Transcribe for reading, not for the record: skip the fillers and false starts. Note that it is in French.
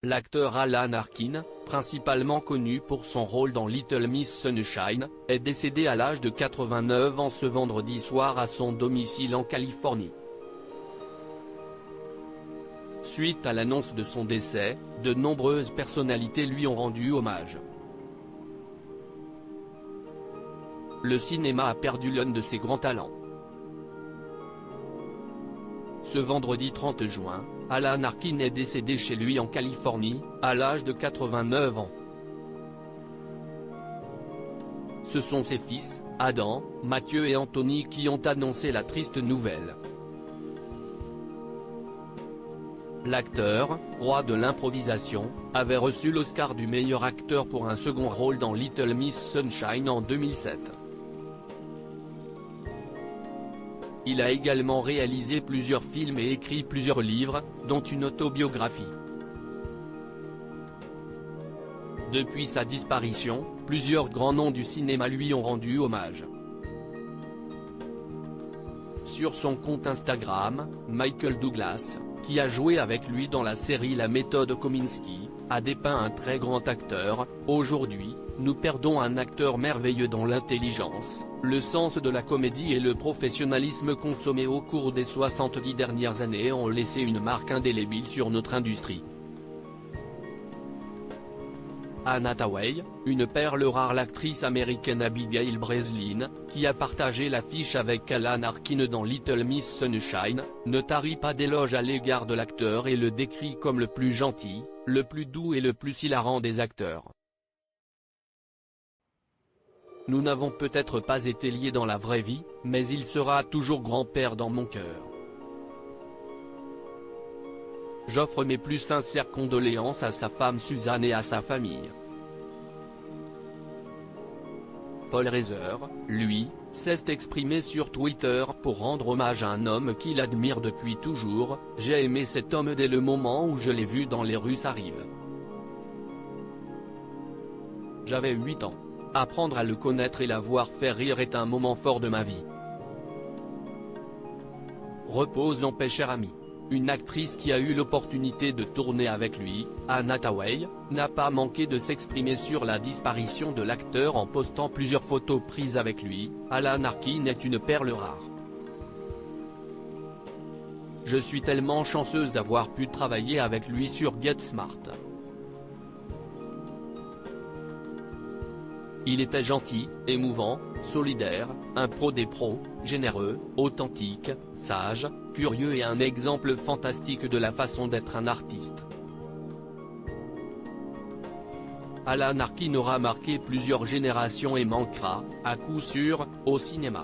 L'acteur Alan Arkin, principalement connu pour son rôle dans Little Miss Sunshine, est décédé à l'âge de 89 ans ce vendredi soir à son domicile en Californie. Suite à l'annonce de son décès, de nombreuses personnalités lui ont rendu hommage. Le cinéma a perdu l'un de ses grands talents. Ce vendredi 30 juin, Alan Arkin est décédé chez lui en Californie, à l'âge de 89 ans. Ce sont ses fils, Adam, Matthew et Anthony qui ont annoncé la triste nouvelle. L'acteur, roi de l'improvisation, avait reçu l'Oscar du meilleur acteur pour un second rôle dans Little Miss Sunshine en 2007. Il a également réalisé plusieurs films et écrit plusieurs livres, dont une autobiographie. Depuis sa disparition, plusieurs grands noms du cinéma lui ont rendu hommage. Sur son compte Instagram, Michael Douglas, qui a joué avec lui dans la série La méthode Kominsky, a dépeint un très grand acteur. Aujourd'hui, nous perdons un acteur merveilleux dont l'intelligence, le sens de la comédie et le professionnalisme consommés au cours des 70 dernières années ont laissé une marque indélébile sur notre industrie. Anne Hathaway, une perle rare. L'actrice américaine Abigail Breslin, qui a partagé l'affiche avec Alan Arkin dans Little Miss Sunshine, ne tarit pas d'éloges à l'égard de l'acteur et le décrit comme le plus gentil, le plus doux et le plus hilarant des acteurs. Nous n'avons peut-être pas été liés dans la vraie vie, mais il sera toujours grand-père dans mon cœur. J'offre mes plus sincères condoléances à sa femme Suzanne et à sa famille. Paul Reiser, lui, s'est exprimé sur Twitter pour rendre hommage à un homme qu'il admire depuis toujours. J'ai aimé cet homme dès le moment où je l'ai vu dans les rues Sarrive. J'avais 8 ans. Apprendre à le connaître et l'avoir fait rire est un moment fort de ma vie. Repose en paix cher ami. Une actrice qui a eu l'opportunité de tourner avec lui, Anne Hathaway, n'a pas manqué de s'exprimer sur la disparition de l'acteur en postant plusieurs photos prises avec lui. Alan Arkin est une perle rare. Je suis tellement chanceuse d'avoir pu travailler avec lui sur Get Smart. Il était gentil, émouvant, solidaire, un pro des pros, généreux, authentique, sage, curieux et un exemple fantastique de la façon d'être un artiste. Alan Arkin aura marqué plusieurs générations et manquera, à coup sûr, au cinéma.